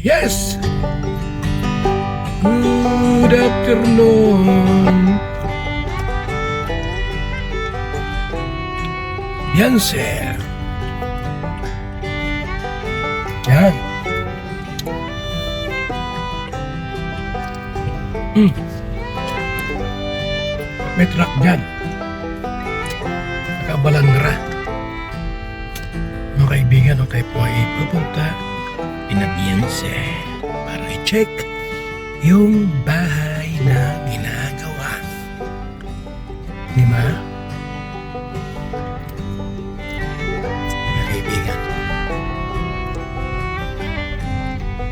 Yes! Good afternoon. Yan, sir. Yan. May truck dyan. Nakabalandra. Mga kaibigan, ang tayo po ay pupunta Pinabiense para i-check yung bahay na ginagawa. Di ba? Mga kaibigan.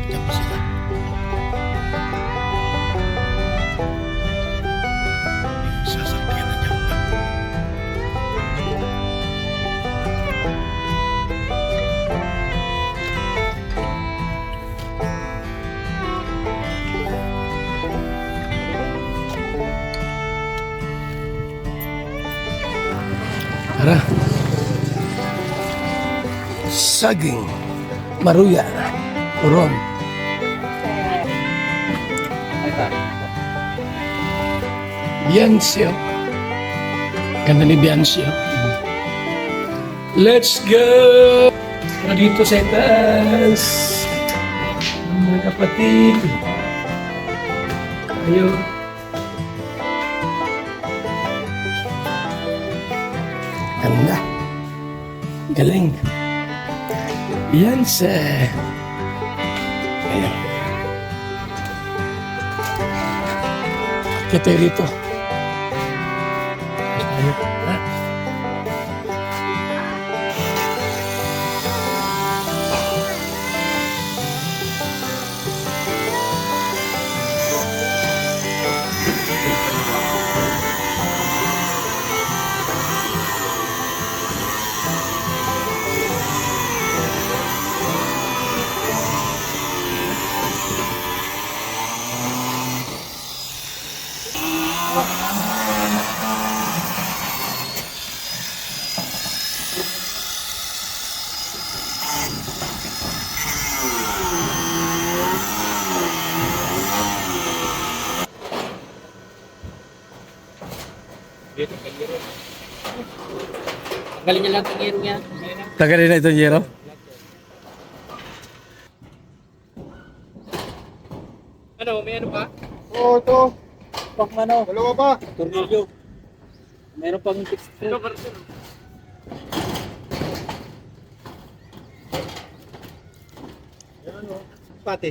Diyan po sila. May sasakyan na dyan pa. Tara. Saging, maruya, uron. Biancio. Ganda ni Biancio. Let's go! Tara dito sa itaas. Mga kapatid. Ayaw. Ganda. Galing. Yan sa... Ayan. Kita rito. Ayan. Ha? Tanggalin niya lang ang hero niya. Tagalin na ito, Jero. Ano, may ano pa? Oo, ito. Pang ano? Dalawa pa. Tornilyo. Meron pang fixed screw. Yan o. Pati.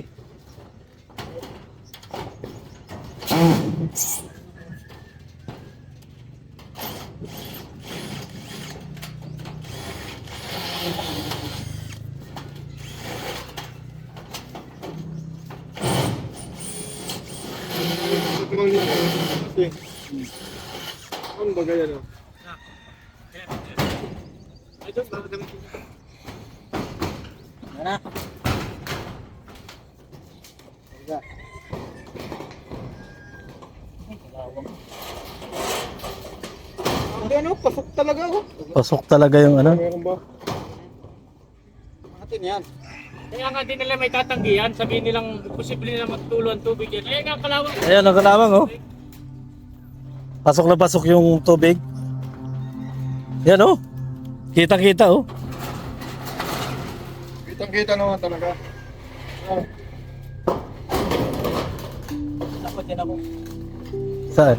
Ano ba ganyan o? Ito, bakit kami? Ano? Hindi ano, pasok talaga ako. Pasok talaga yung ano. Meron ba? Atin yan. Kaya nga din nila may tatanggihan. Sabihin nilang posible na magtulo ang tubig yan. Eh nga kalawang. Ayan, ang kalawang, oh. Pasok na pasok yung tubig. Yan, oh. Kitang-kita, oh. Kitang-kita naman talaga. Oh. Takot yan ako. Saan?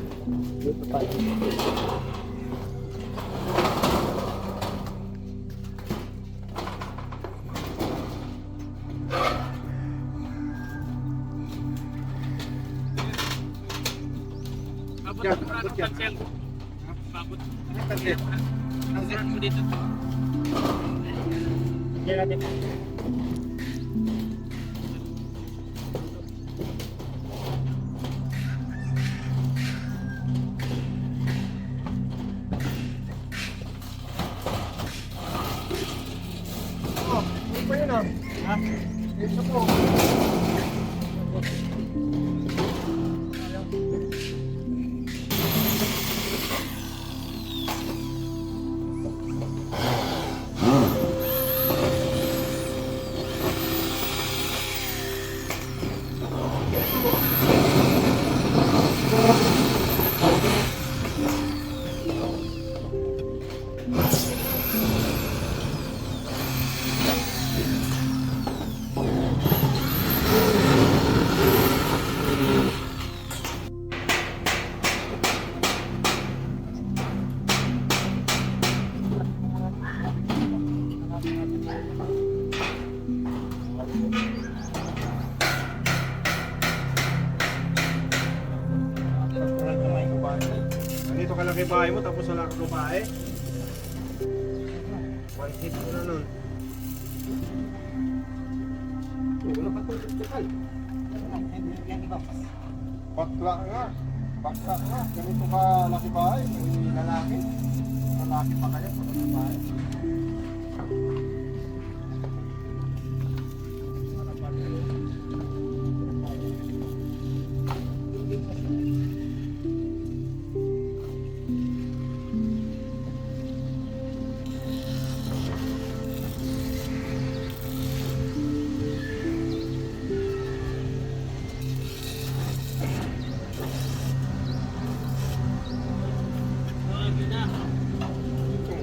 Abot Yan, ang abot yan. cancel. Abot. Kasi, Ang mo dito. Yan natin. ano pa yun ah? Ha? Ito po. Malaki bahay mo tapos wala kang babae. One hit mo na nun. Bakla nga. Bakla nga. Ganito ka laki bahay. May lalaki. Lalaki pa kaya sa bahay.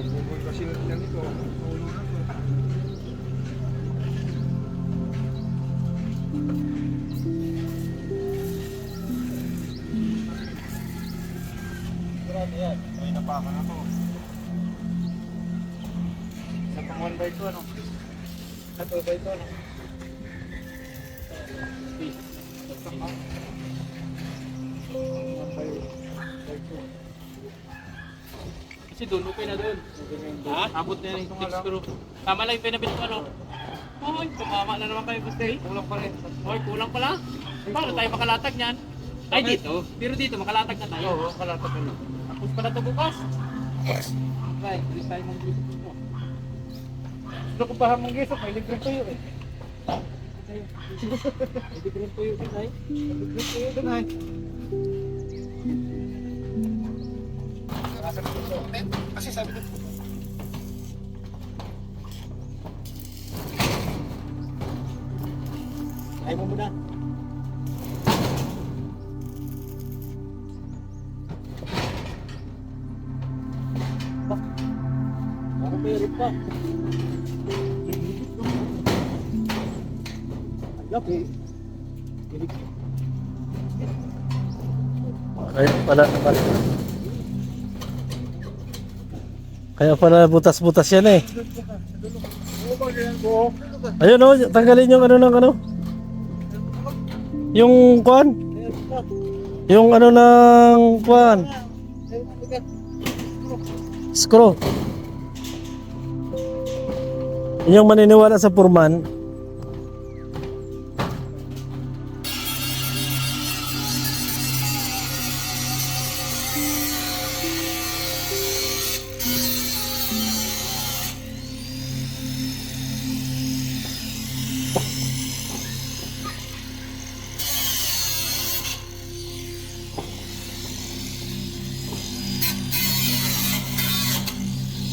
Bubol kasi lang ito. Ulo na ito. Grabe yan. May napakan ako. Sa pang 1 by 2 ano? Sa 2 by 2 ano? Sa pang 1 by 2. Kasi doon, okay na doon. Ha? Abot na yung 6 screw. Tama lang yung pinabit ko, ano? Hoy, kumama na naman kayo, Gusti. Kulang pa rin. Hoy, kulang pala. Paano tayo makalatag niyan? Ay, dito. Pero dito, makalatag na tayo. Oo, kalatag na. Tapos pala ito bukas. Right, hindi tayo mong gusto mo. Gusto ko pa mong gisok, may libre tuyo eh. Hindi ko rin po yung ay. Libre tuyo dun ay. Kasi sabi ko, Ay mo muna. Ako meron pa. Laki. Kaya pala butas-butas yan eh. Ayun oh, tanggalin yung ano ng ano. Yung kuan. Yung ano ng kuan. Screw. Yung maniniwala sa Purman.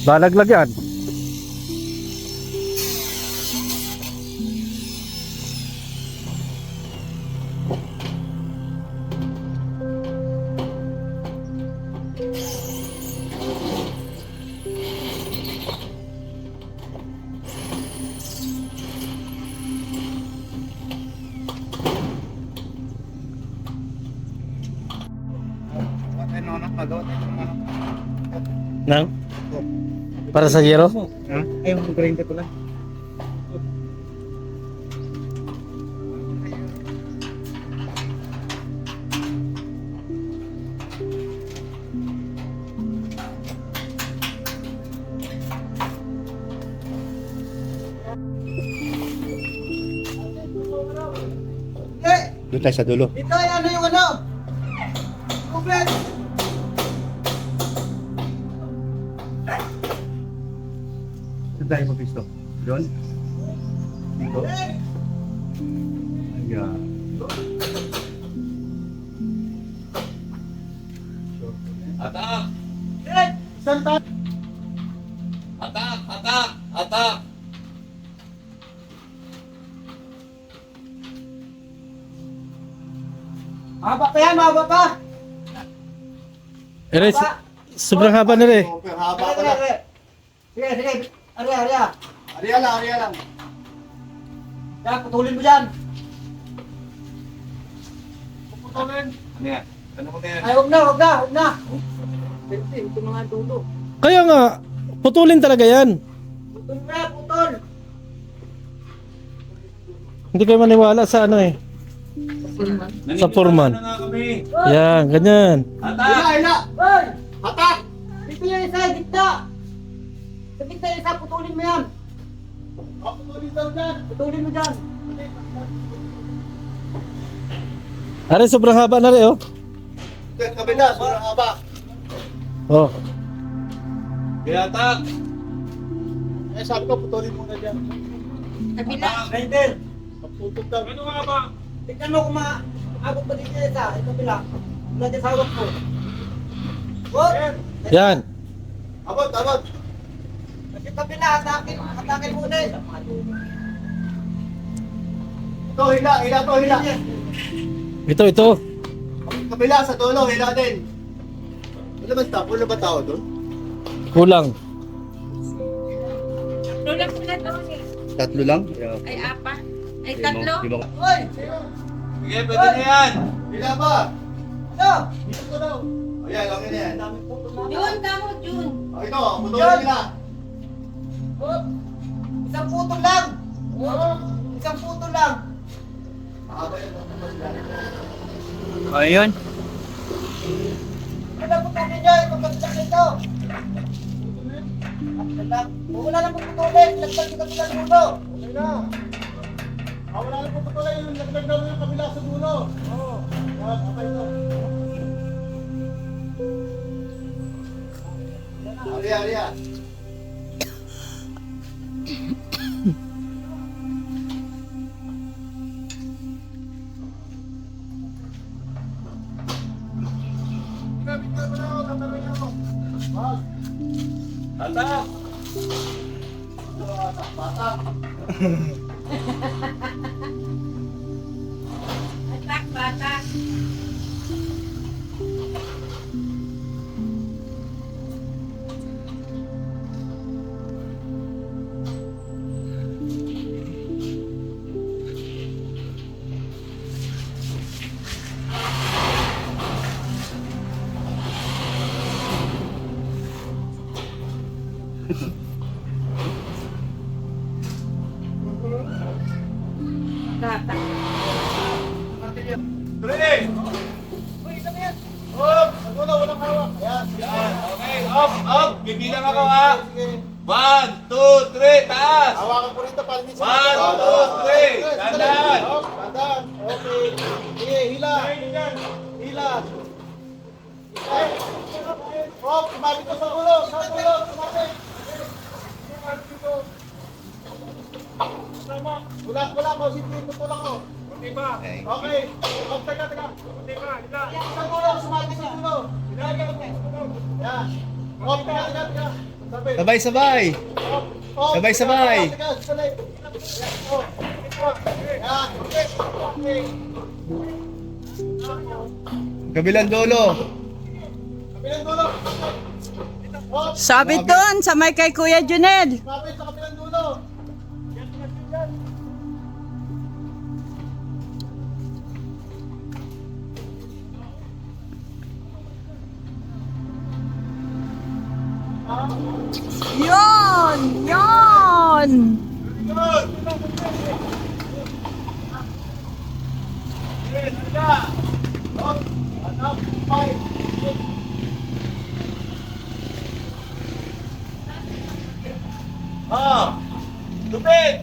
Balaglag yan. ano na, magawa tayo ng ano. Nang? Para sa yero? Ha? Ay, yung grinder ko lang. Doon tayo sa dulo. Ito ay ano yung ano? Complete! Saan tayo mapisto? Doon? Dito? Ayan. Atak! Saan tayo? Atak! Atak! Atak! Haba pa yan, haba pa! Eh, sobrang haba na rin. Okay, haba pa lang. Sige, sige. Arya, arya. Arya lang, arya lang. Yan, putulin mo dyan. Putulin. Ano yan? Ano ko na yan? Ay, huwag na, huwag na, huwag na. Ito mga dulo. Kaya nga, putulin talaga yan. Putol na, putol. Hindi kayo maniwala sa ano eh. Sa Purman. Yan, ganyan. Hila, hila. Hoy! Hatak! yung isa, gitna. Sa gitna yung isa, putulin mo yan. Ako tuloy daw dyan. Putulin mo dyan. Are, sobrang haba na rin, oh. Kabila, sobrang haba. Oh. Kaya tak! Eh, sabi ko, putulin mo na dyan. Kabila. Rider. Pagputol daw. Ano nga ba? Tignan mo kung maabot pa dito yung isa. Ito kabila. Wala dyan sa hawak ko. What? Yan. Abot, abot. Kasi kabila, atakin mo din. Ito, hila, hila to, hila. Ito. Kabila, sa dulo, hila din. Wala ba stop? Wala ba tao doon? Kulang. Lola po na doon eh. Tatlo lang? Ay, apa. Ay, tatlo. Hoy! Sige, pwede na yan! Hila pa! Ano? Dito ko daw. O yan, okay na yan. Jun, tamo, Jun. O ito, putulin nila. Oh, isang putol lang. Isang putol lang. Mahaba yan. Ayun. Ano po tayo nyo? Ito pagkakas nito. Wala lang puputulin. Lagdag yung kabila ng ulo. Okay na. Wala na puputulin yung lagdag daw yung kabila sa dulo. Oo. Yan, okay to. Aria, aria. Tatak! Batak, batak. Batak. Three! Up! Sa dulo, walang hawak. Yan. Yan, okay, up! Bibilang ako ha! 1, 2, 3, taas! Hawakan ko rito para hindi sa 1, 2, 3! Dandan! Dandan. Okay. Sige, hila. Hila. Hop, sumabit ko sa ulo. Sa ulo, sumabit. Wala ko. Simple, tutulak ko. Okay. Hop, teka. Sa ulo, sumabit sa ulo. Yan. Hop, teka. Sabay-sabay. Hop, Sabay-sabay. teka, sabay. Yan. Okay. Kabilang dulo. Kabilang dulo. Hop, Sabi doon sa may kay Kuya Junel. sumabit sa kabilang dulo. Yon! Lupit!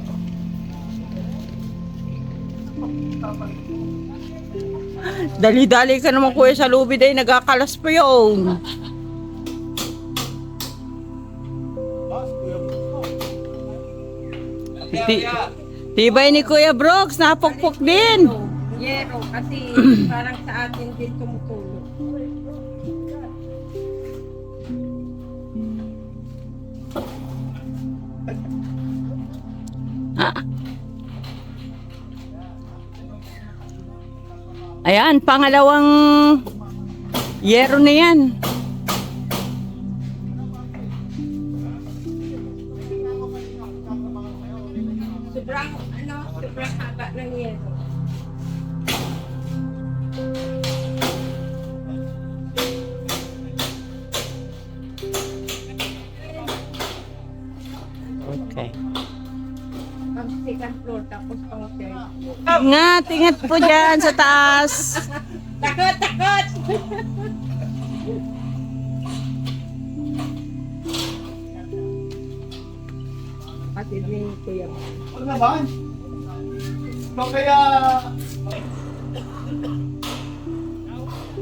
Dali-dali ka naman Kuya sa lubid ay nagkakalas pa yun. Tibay ni Kuya Brooks, napukpok din. Yero, kasi parang sa atin din tumutulog. Ayan, pangalawang yero na yan. Sobrang haba ng yero. Okay. Pag second floor, tapos pang third. Ingat po dyan sa taas. Takot! Huwag naman. So kaya...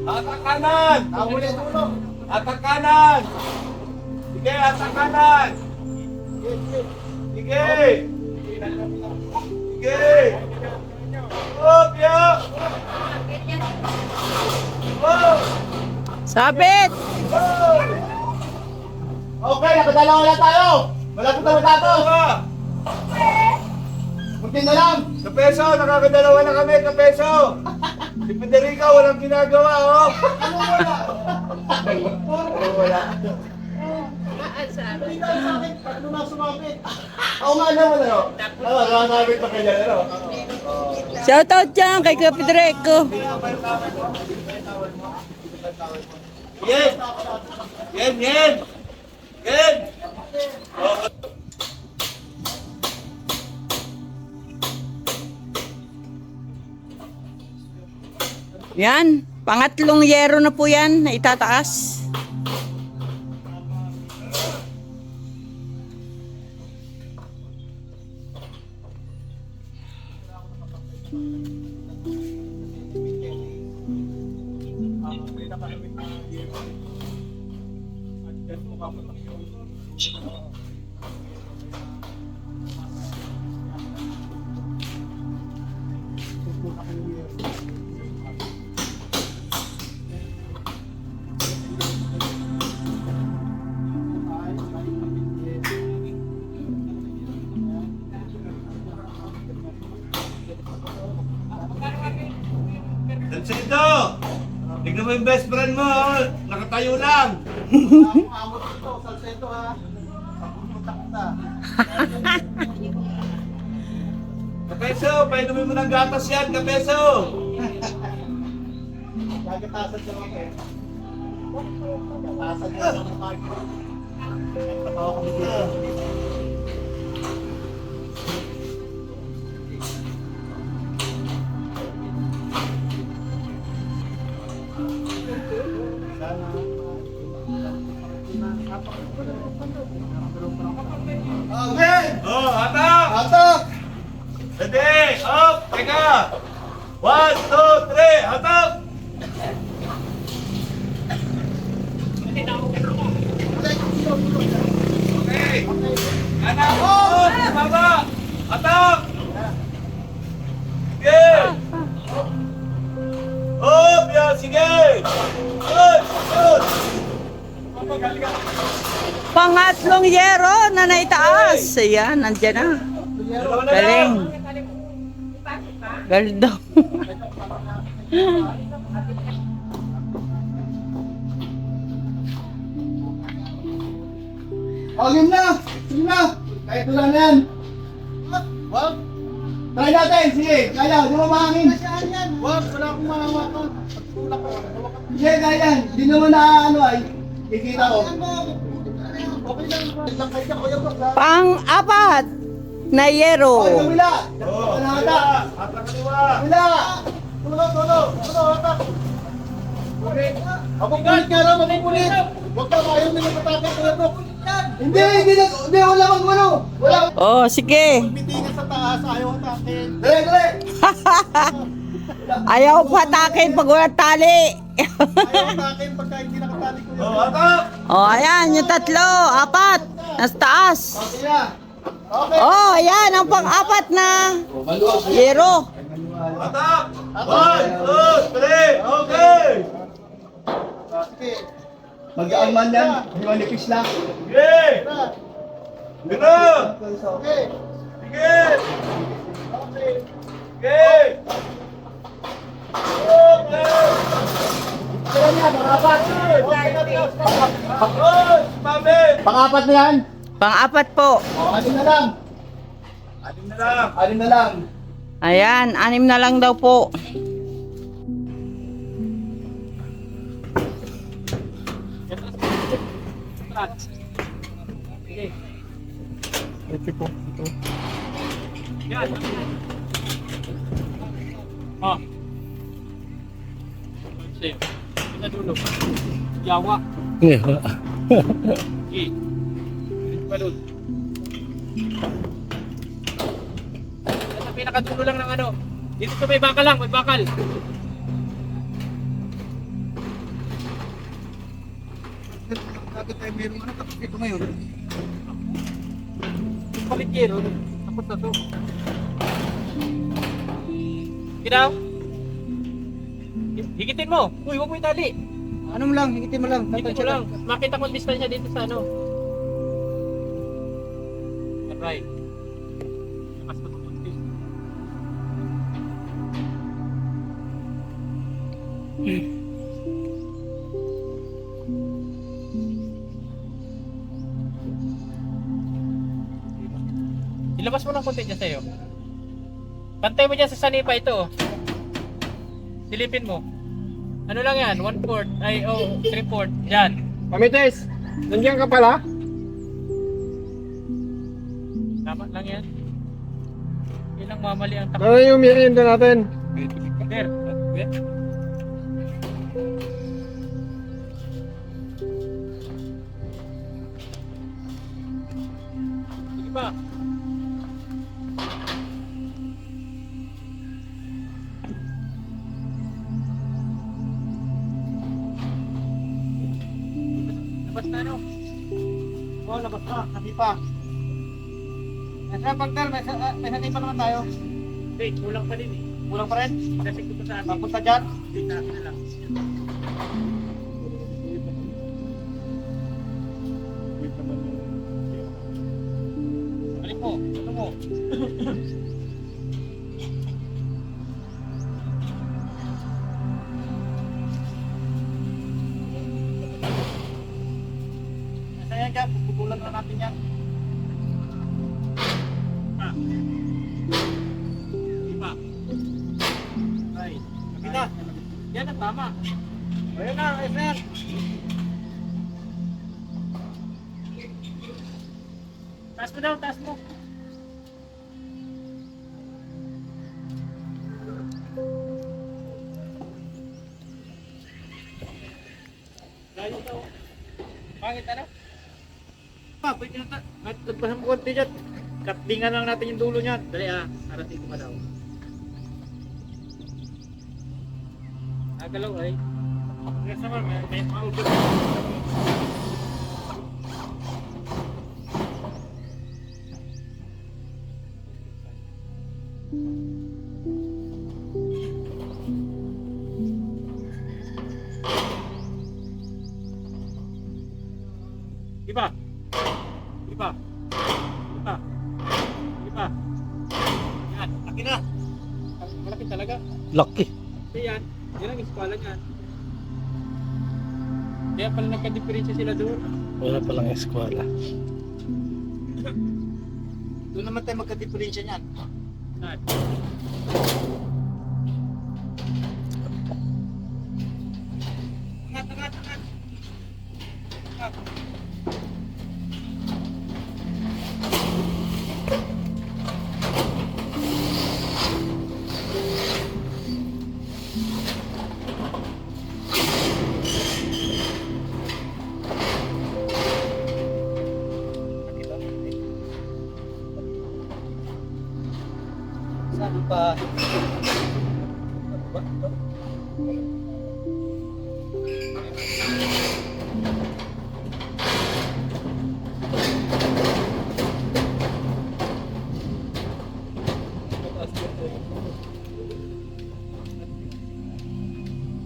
Atak kanan! Nahuli ang ulo. Atak kanan! Sige, atak kanan! Sige! Sige! Up, yo! Oh! Sabit! Okay, nakadalawa na tayo! Malapit na matapos! Kunti na lang! Kapeso, nakakadalawa na kami, kapeso! Si Federica, walang ginagawa, oh! Ano wala? Ano wala? Hindi tayo sa akin, tatlo na sumapit. Ako nga naman, ano? Ano, nakasabit pa kanya, ano? Shoutout dyan kay Kapidreco. Yes! Yes, yes! Yes! Yan, pangatlong yero na po yan na itataas. Salcedo! Tignan mo yung best friend mo, oh. Nakatayo lang. Amot ito, Salcedo, ha. Pumunta kita. Kapeso, painumin mo ng gatas yan, Kapeso. Gagatasan siya mga eh. Gagatasan niya sa mga Nagpatawa kami dito. Okay! Oh, hatak! Hatak! Ready! Up! Teka! 1, 2, 3! Hatak! Okay! Anak! Up! Baba! Hatak! Sige! Up! Yan! Sige! Good! Good! Pangatlong yero na naitaas. Ayan, nandyan na. Galing. Galing daw. Game na! Sige na! Kahit wala na yan! Wag! Try natin! Sige! Kaya! Di mo mahangin! Wag! Wala akong mahawakan! Sige! Kaya yan! Di naman na ano ay kikita ko. Okay lang! Lang kayo siya kuya bro! Pang-apat na yero. Okay! Kabila! Kabila! Atak kaliwa! Kabila! Tulo! Tulo! Tulo! Atak! Mapupulit ka lang! Mapupulit! Huwag ka! Ayaw nila patakit kuya bro! Hindi, wala kang ano. Wala. Oh, sige. Bitingan sa taas, ayaw atakin. Dali. Ayaw patakin pag wala tali. Ayaw atakin pagka hindi nakatali ko yun. Oh, atak! Oh, ayan, yung tatlo, apat. Nasa taas. Okay na. Okay. Oh, ayan, ang pang-apat na yero. Atak! 1, 2, 3, okay! Sige. Mag-aan man yan, hindi manipis lang. Sige! Gano'n! Sige! Sige! Okay! Sige! Okay! Kaya niya, pangapat! Pangapat na yan! Pang-apat po. Anim na lang! Anim na lang! Anim na lang! Ayan, 6 na lang daw po. Ito po. Ito. Yan. Ah. Sige. Kita dulu. Jawa. Iya. Gi. Balun. pinakadulo lang ng ano. Dito sa may bakal lang, may bakal. Bakit tayo meron ano? Tapos ito ngayon. Palit yero. Tapos na to. Ginaw? Higitin mo. Uy, huwag mo itali. Ano mo lang, higitin mo lang. Dito ko lang. Makita ko ang distansya dito sa ano. Right. Lakas mo itong konti. Ilabas mo ng konti dyan sa'yo. Pantay mo dyan sa sanipa ito. Silipin mo. Ano lang yan? 1/4. Ay, 3/4. Dyan. Pamites, nandiyan ka pala? Tama lang yan. Ilang mamali ang takbo. Ano yung merienda natin? There. Sige pa. Labas na ano? Oo, labas na. Hindi pa. Nasa pagdar, may sanay pa naman tayo. Wait, kulang pa din eh. Kulang pa rin. Kasi ko sa akin. Papunta dyan. Wait, sa akin na lang. Balik mo. Ano mo? Nasa yan dyan. Pupulan na natin yan. Iba. Ay. Kita. Yan ang tama. Ayun na, ayun na yan. Taas mo daw, taas mo. Layo daw. Pangit ano? Pwede na tayo. Nagpasan mo konti dyan. Katlingan lang natin yung dulo niyan. Dali harating ko pa daw. Nagalaw ay. Kasi naman, may maubos. Iba. Iba. Iba. Iba. Yan. Laki na. Malaki talaga. Lucky. Kasi yan. Yan ang eskwala niyan. Kaya pala nagka-diferensya sila doon. Wala palang eskwela. Doon naman tayo magka-diferensya niyan. Saan? Angat, angat, angat. Saan pa?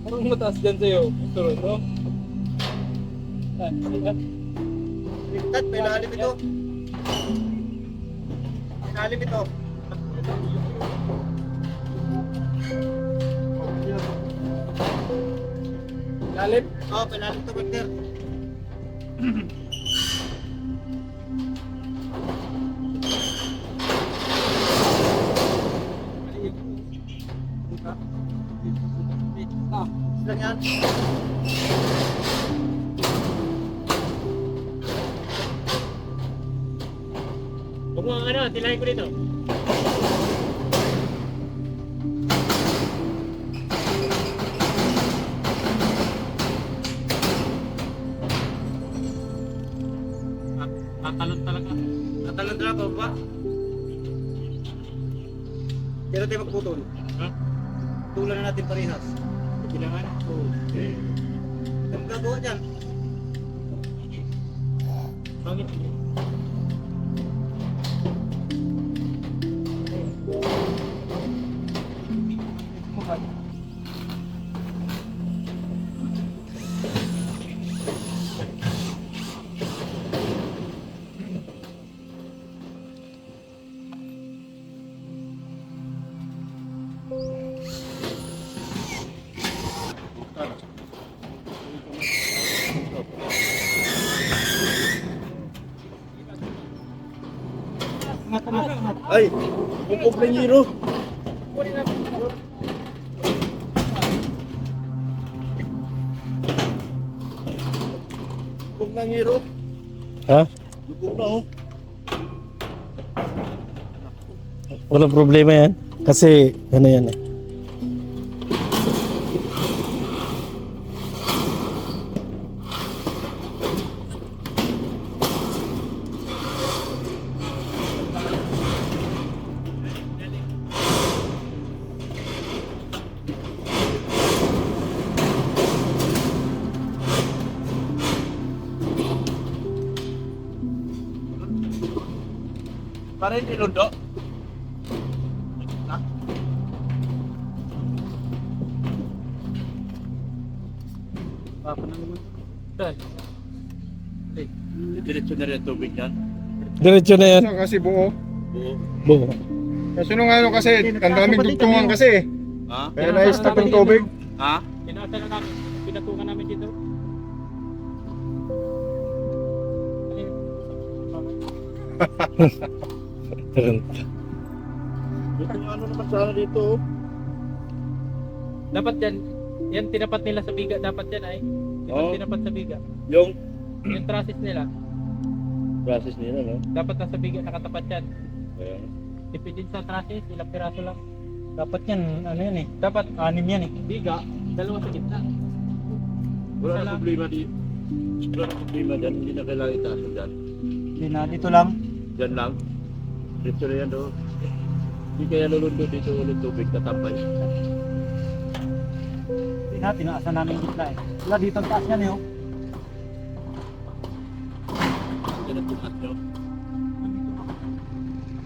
Anong mataas dyan sa'yo? Ito, no? Dad, may lalim ito. May lalim ito. Lalim? Oo, may lalim ito, partner. Lang yan. Huwag mo ano, tilahin ko dito. Tatalon talaga. Tatalon na ba ba? Pero tayo magputol. Ha? Tulan na natin parehas. Kailangan. Ito magagawa dyan. Bakit? Ay, pupok na hero. Pupok na hero. Ha? Pupok na oh. Walang problema yan. Kasi, ano yan eh. Para hindi lundo. Papa na naman. Dahil. Diretso na rin ang tubig yan. Diretso na yan. Kasi buo. Buo. Kasi nung ano kasi, ang daming dugtungan kasi. Ha? Kaya na-stop yung tubig. Ha? Pinasa na namin. Pinatungan namin dito. Ano naman sana dito? Dapat yan tinapat nila sa biga. Dapat yan ay. Tinapat sa biga. Yung Yung trusses nila. process nila, no? Dapat nasa biga nakatapat yan. Kaya, Tipid din sa trusses. Ilang piraso lang. Dapat yan, ano yan eh. Dapat 6 yan eh. biga. Dalawa sa gitna. wala Isa na lang. problema dito. Wala na problema dyan. Hindi na kailangan itaas mo dyan. Hindi na, dito lang. Dyan lang. Dito na yan, do. Hindi kaya lulundo dito ulit tubig tatapay. Hindi na, tinaasan namin gitna eh. Wala, dito ang taas yan eh. Oh. Dyan ang tumat nyo.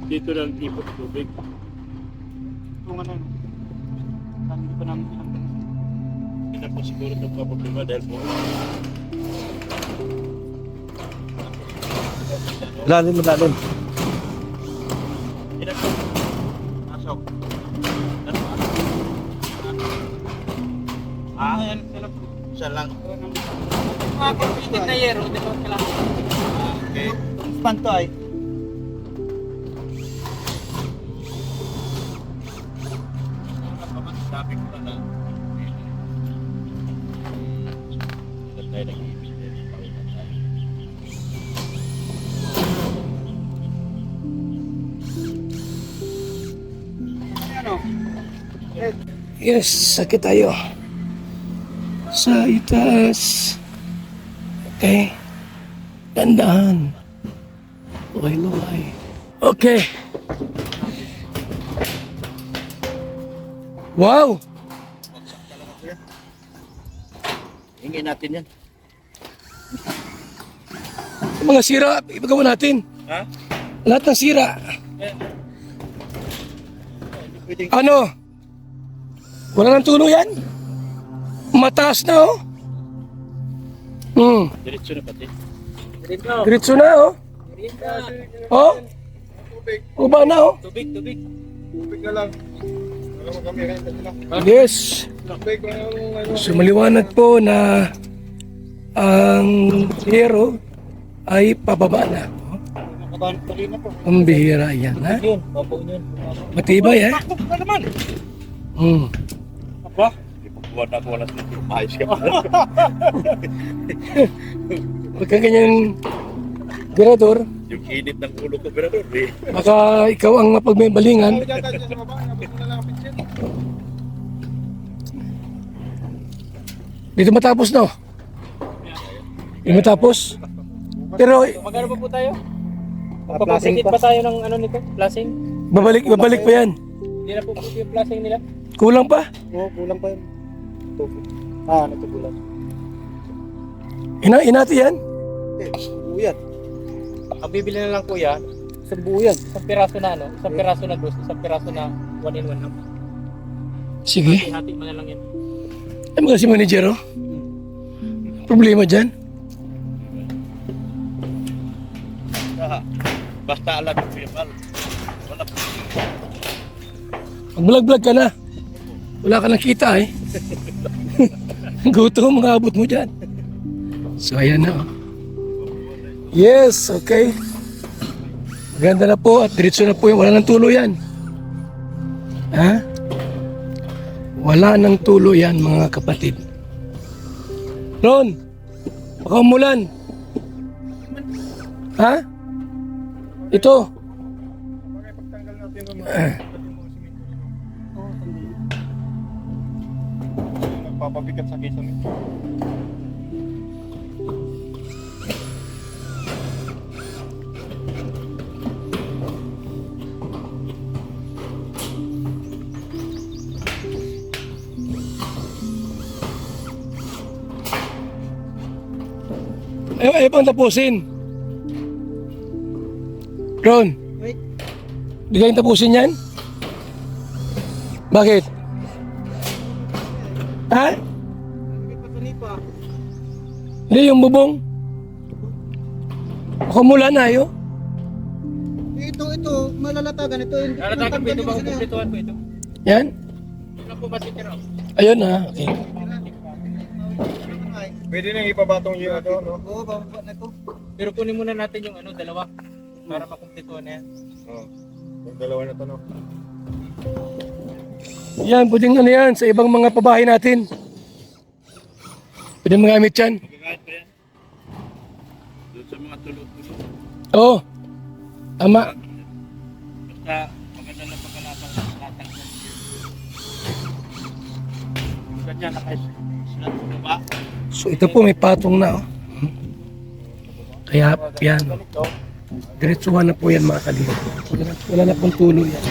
Dito lang ipot tubig. Tungan na yun. Sabi ko namin silang. Hindi na po siguro nagpaproblema dahil po. Malalim, malalim. Pasok. Ah, yan sila po. Isa lang. Mga computer na yero, di ba kailangan? Okay. Span to ay. Sabi ko na lang. Tayo nag-ibig. Yes, sakit tayo. Sa itaas. Okay. Dandahan. Luway-luway. Okay. Wow! Hingin natin yan. Yung mga sira, ipagawa natin. Ha? Lahat ng sira. Ano? Wala nang tulo yan? Mataas na oh. Diretso na pati. Diretso na oh. Oh? Uba na oh. Tubig. Tubig na lang. Wala mo kami rin kasi lang. Yes. Tubig kung ano. So maliwanag po na ang hero ay pababa na. Ang bihira yan, ha? Yun, babaw yun. Matibay, ha? Buwan ako wala sa ayos ka. Huwag kang ganyan, Berador. Yung init ng ulo ko, pero eh. Baka ikaw ang mapagbalingan. Dyan tayo sa baba. Nabot mo na lang ang pitsin. Dito matapos, no? Dito matapos. Pero Magkano pa po tayo? Magpapasikit pa tayo ng ano nito? Plasing? babalik pa yan. Hindi na po yung flashing nila. Kulang pa? Oo, kulang pa yun. Tubo. Natubulan. Inati yan? Buyat. Ang bibili na lang kuya, Isang buyan. isang piraso na ano, isang piraso na dos, isang piraso na 1-in-1 lang. Sige. Hati mo na lang yan. Ay mga si manager, oh. Problema dyan? Basta alam yung people. Wala pa. Mag-vlog-vlog ka na. Wala ka nang kita eh. Gutom, mga abot mo dyan. So ayan na, oh. Yes, okay. Maganda na po at diretso na po yung wala nang tulo yan. Ha? Wala nang tulo yan, mga kapatid. Ron, baka umulan. Ha? Ito. Okay, pagtanggal natin ito. Nagpapabigat sa kisame. Ay pang tapusin. Ron, di kayong tapusin yan? Bakit? Ha? Hindi, yung bubong. Baka mula na ayo. Ito, malalatagan. Ito yung Nalatagin po ito, baka kumplituhan po ito. Yan? Ito lang po masitira. Ayun ha, okay. Pwede nang ipabatong yung ano, no? Oo, bababa na ito. Pero kunin muna natin yung ano, dalawa para makumplituhan na yan. Oo. Yung dalawa na to, no? Yan, pwedeng ano yan, sa ibang mga pabahay natin. Pwede magamit yan. Magagamit pa yan. Doon sa mga tulo-tulo. Oo. Tama. Basta maganda lang pagkalapang latang yan. Ganyan, naka-slat sa baba. So ito po may patong na, oh. Kaya yan. Diretsuhan na po yan, mga kalingap. Wala na pong tulo yan.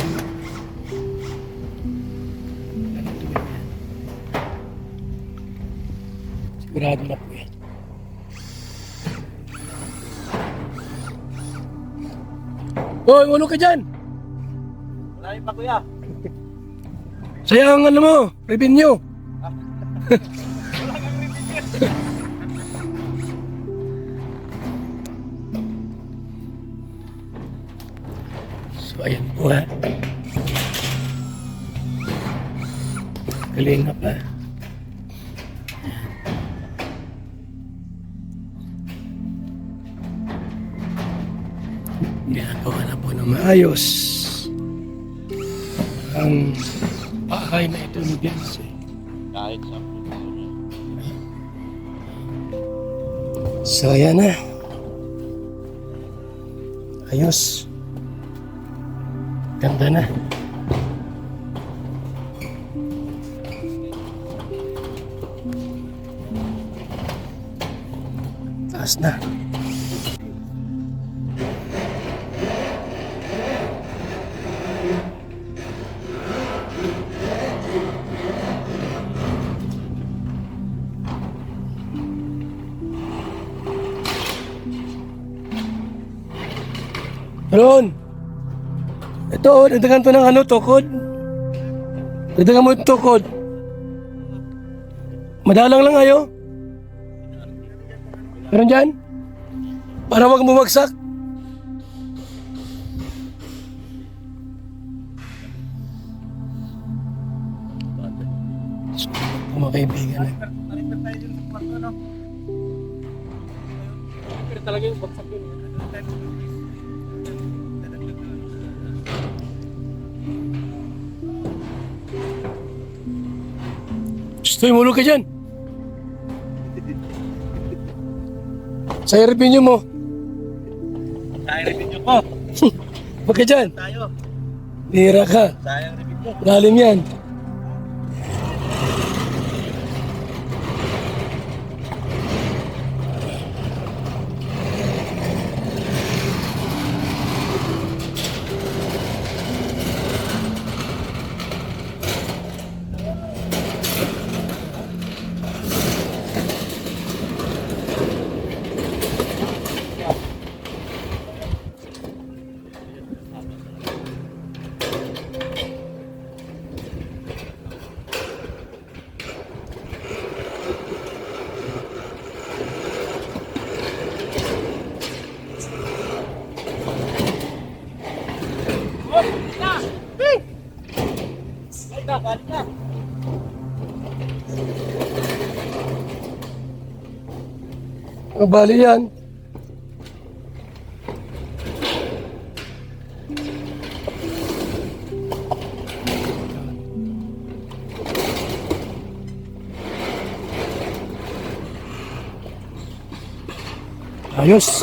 Sigurado na po yan. Hoy, ulo ka dyan! Wala pa kuya. Sayang ano mo, revenue. So ayan po ha. Galing na pa. Ginagawa na po ng maayos ang bahay na ito ni Benz. Kahit sa puso. So ayan na. Ayos. Ganda na. Taas na. Ron! Ito, oh, dagdagan to ng ano, tukod. Dagdagan mo yung tukod. Madalang lang ayo. Meron dyan? Para wag bumagsak. Mga kaibigan na. Pero talaga yung bagsak yun. Gusto yung ulo ka dyan. Sa revenue mo. Sayang revenue ko. Huwag ka dyan. Tayo. Bihira ka. Sayang revenue. Lalim yan. Bali yan. Ayos.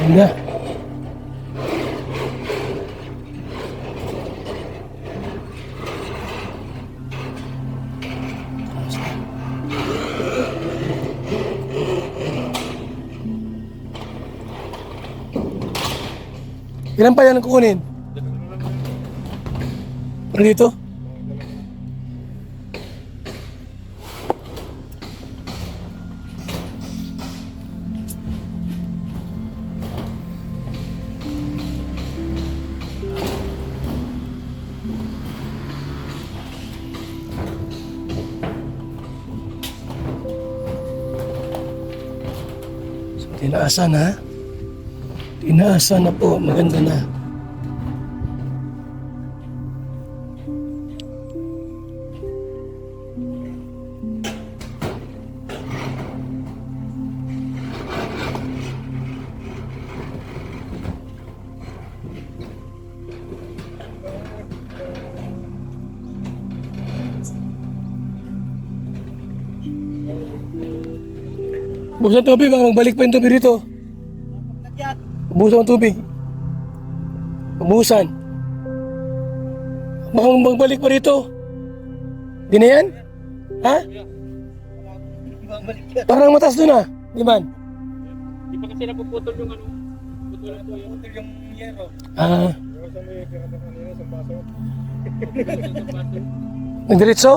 Ganda. Ilan pa yan ang kukunin? Ano dito? So, tinaasan ha? Tinaasan na po, maganda na. Busan tubig, baka magbalik pa yung tubig rito. Busan ang tubig. Busan. Baka magbalik pa rito. Di na yan? Ha? Parang matas doon ah. Di man? Di pa kasi napuputol yung ano. Putol yung yero. Ah. Iwasan mo yung pinatang kanina sa baso. Nagdiretso?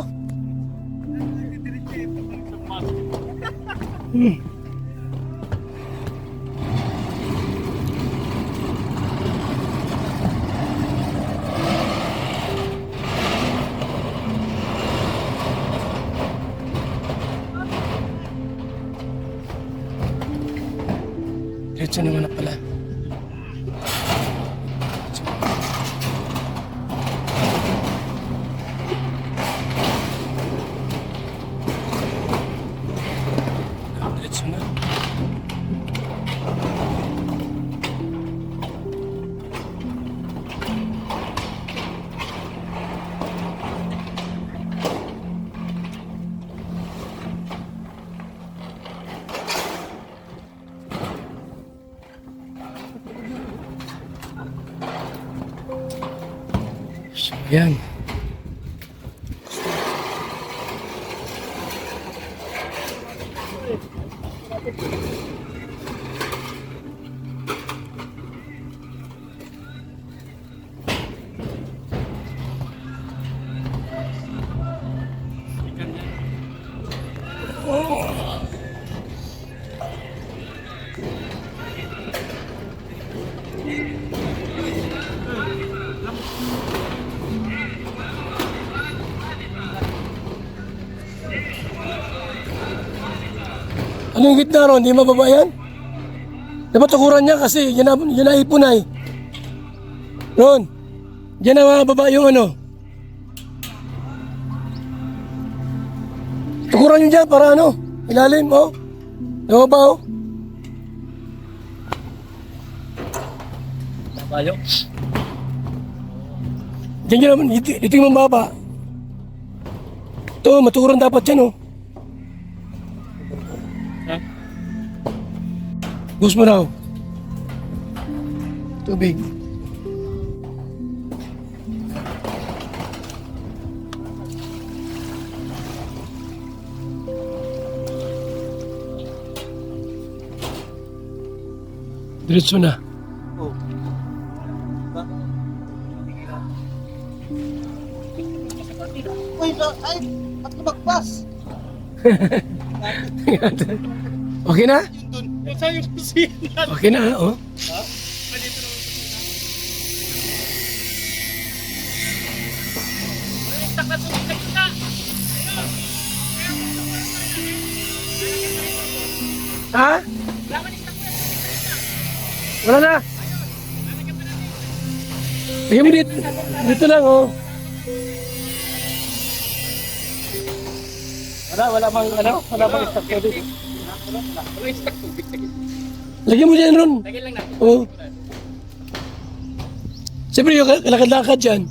Diretso naman na pala. Diretso na. So, yan. Ano yung gitna ron? Hindi mababa yan? Dapat tukuran niya kasi yan na ipunay. Ron, yan na mababa yung ano. Tukuran niyo dyan para ano, ilalim mo. Nababa o. Tayo. Diyan naman, dito yung mababa. Ito, matukuran dapat yan o. Gusto mo raw. Tubig. Diretso na. Uy, ay, at lumagpas. Okay na? Saan yung kusina? Okay na, oh. Ha? Wala na. Bigyan mo dito. Dito lang, oh. Wala mang stock tubig. Wala yung stock tubig. Lagyan mo dyan, Ron. Lagyan lang natin. Oo. Siyempre yung lakad-lakad dyan.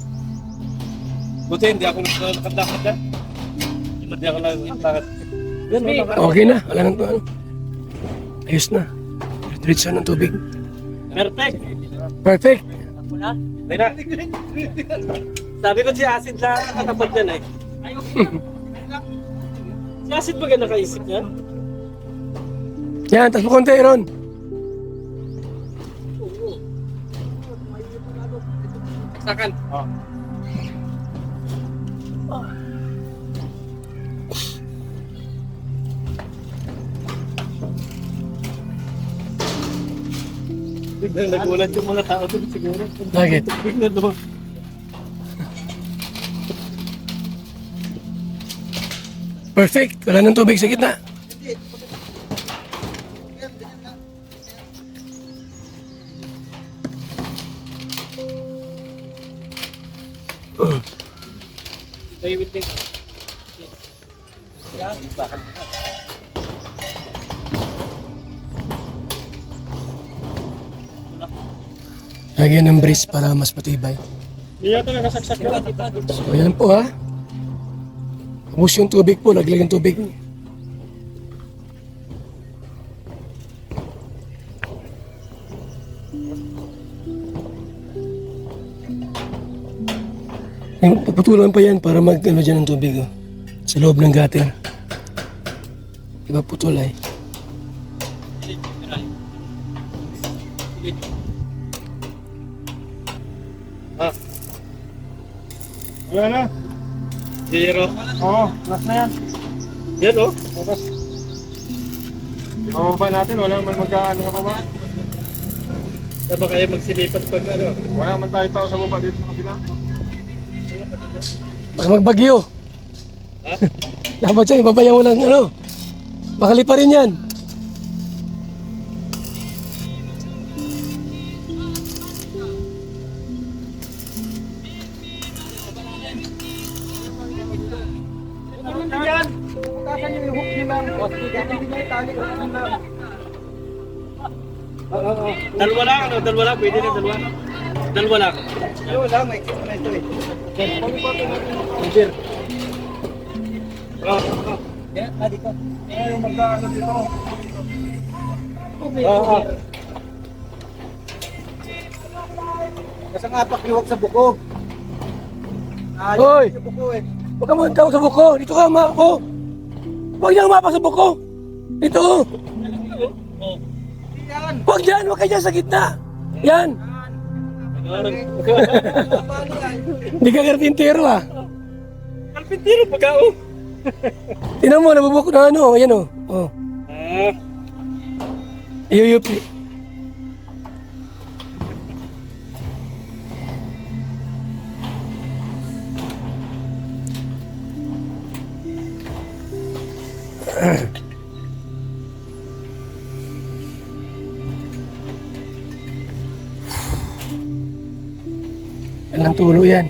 Buti hindi ako nakadakad dyan. Hindi ako nakadakad. Yan, Okay na. Wala nang ano. Ayos na. Diretso ng tubig. perfect. Perfect. Hindi na. Sabi ko si Acid na katapat dyan eh. Si Acid ba ganda nakaisip niyan? Yan, tas mo konti, Ron. Sakan. Oh. Biglang nagulat yung mga tao doon siguro. Bakit? Biglang doon. Perfect. Wala nang tubig sa gitna. Stay with me. Lagyan ng brace para mas matibay. Hindi yata nakasaksak na. So, yan po ha. Ubus yung tubig po. Laglag yung tubig. Paputulan pa yan para mag-ano dyan ng tubig. Oh. Sa loob ng gutter. Diba putulay? Wala na. Zero. Oo, last na yan. Yan oh. Bukas. Ibababa natin, wala naman magkaano ka ba? Saba kayo magsilipat pag ano. Wala naman tayo tao sa baba dito sa kabila. Baka magbagyo. Dapat siya, ibabayan mo lang ano. Bakali pa rin yan. Dalawa lang ano, dalawa lang. Pwede na dalawa. Dalawa lang. Wala, may kit na ito eh. Engineer. Dito. Yung magkaano dito. Kasi nga pakiwag sa buko. Hoy! Sa buko eh. Huwag ka muna tawag sa buko. Dito ka, umako. Huwag niya umapa sa buko. Dito. Huwag dyan. Huwag ka dyan sa gitna. Yan. Paano yan? Hindi ka karpintero ah. Alpintiro pagkao. Tinan mo, nabubuk na ano. Ayan o. Oh. Ah. Iyuyupi. Walang tulo yan.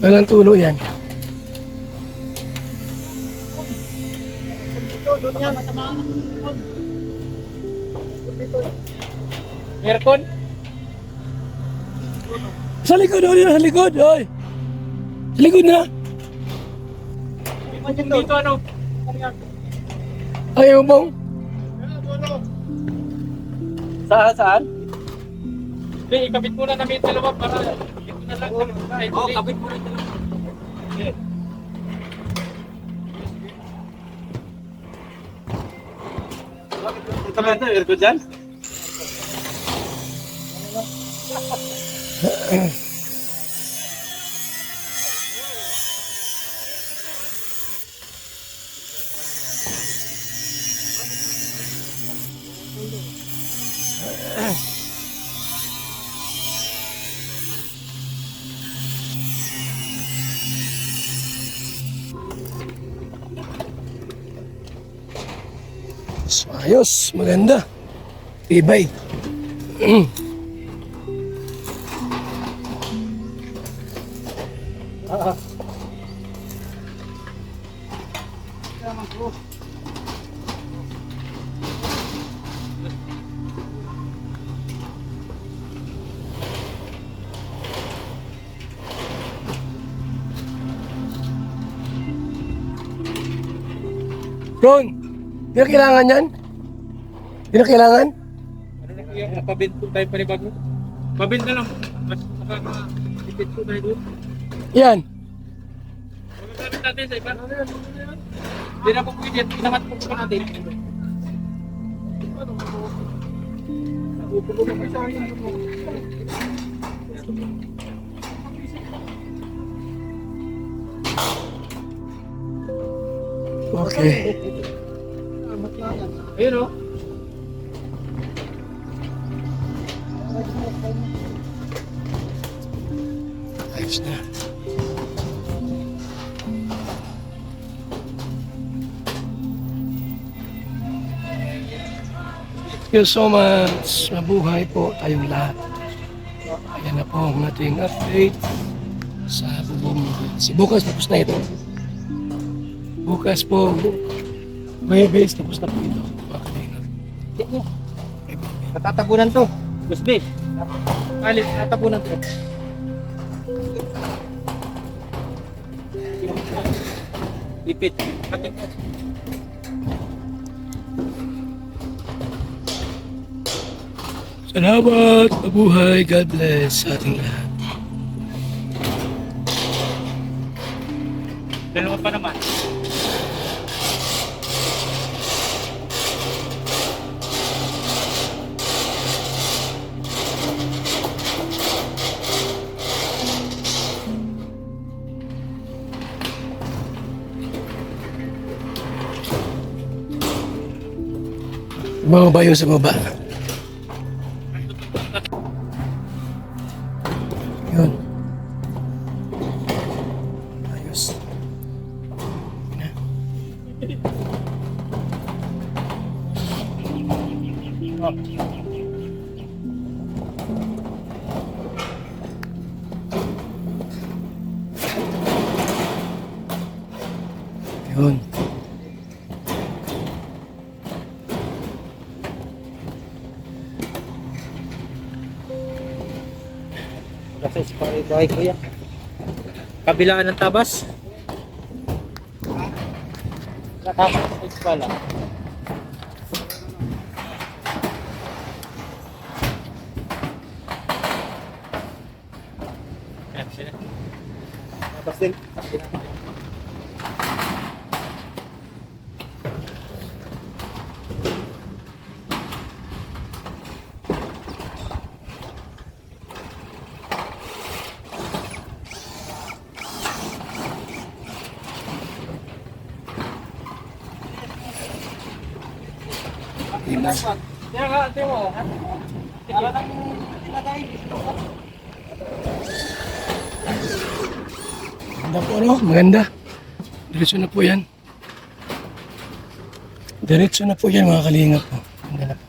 Walang tulo yan. Aircon? Sa likod, oh, sa likod, oy. Sa likod na. Dito ano? Ayaw bang? Saan? Hindi, ikabit muna namin yung dalawa para ito na lang. Oo, kabit muna yung dalawa. Ito ba ito? Aircon dyan? Ayos, maganda. Tibay. Ron, di na kailangan yan? Di na kailangan? Ano na kuya, napabint po tayo panibago. Pabint na lang. Mas nakaka-ipit po tayo doon. Yan. Pagkakamit natin sa iba. Hindi na po pwede. Inamat po po natin. Okay. Ayun o. Ayos na. Thank you so much. Mabuhay po tayong lahat. Ayan na po ang ating update sa bubong. Bukas tapos na ito. Bukas po, may base tapos na po ito. Natatabunan to. Gusbe. Alit, natatabunan to. Ipit. Kating. Salamat, mabuhay, God bless sa ating lahat. Dalawa pa naman. Bumaba yung sa baba. Yun. Ayos. Yun na. Yun. Kasi sa bahay kuya. Kabilaan ng tabas. Katapos sa eskwela. Tapos din. Kaya nga, ate mo. Maganda po, no? Maganda. Diretso na po yan. Diretso na po yan, mga kalingap po. Maganda na po.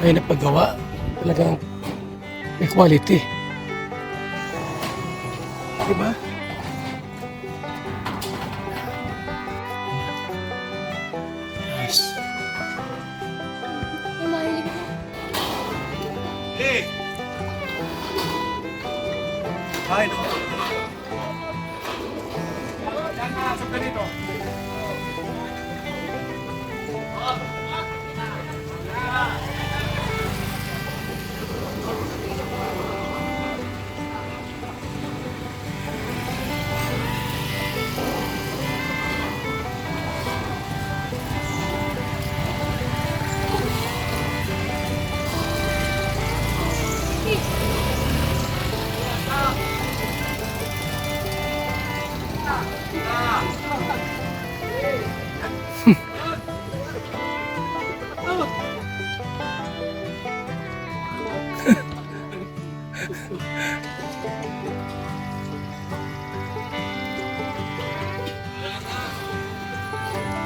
May napagawa. Talagang may quality. Diba? Nice. Ay, no.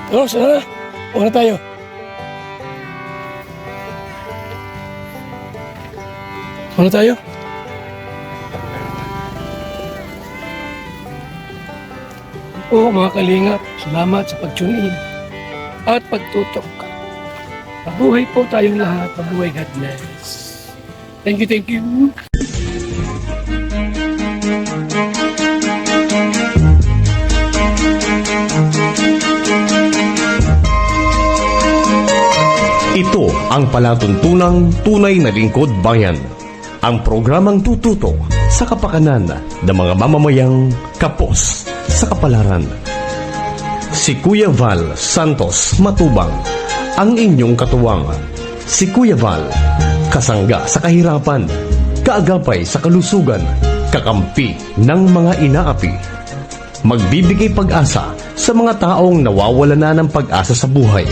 Oh, sana. Una tayo. Una tayo. Oo, mga kalingap, salamat sa pag-tune in at pagtutok. Mabuhay po tayong lahat. Mabuhay, God bless. Thank you, thank you. Ito ang palatuntunang tunay na lingkod bayan. Ang programang tututo sa kapakanan ng mga mamamayang kapos sa kapalaran. Si Kuya Val Santos Matubang, ang inyong katuwang. Si Kuya Val, kasangga sa kahirapan, kaagapay sa kalusugan, kakampi ng mga inaapi. Magbibigay pag-asa sa mga taong nawawala na ng pag-asa sa buhay,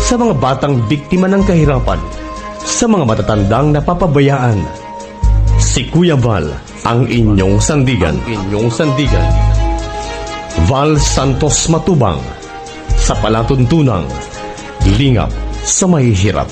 sa mga batang biktima ng kahirapan, sa mga matatandang napapabayaan. Si Kuya Val, ang inyong sandigan. Val Santos Matubang, sa palatuntunang lingap sa may hirap.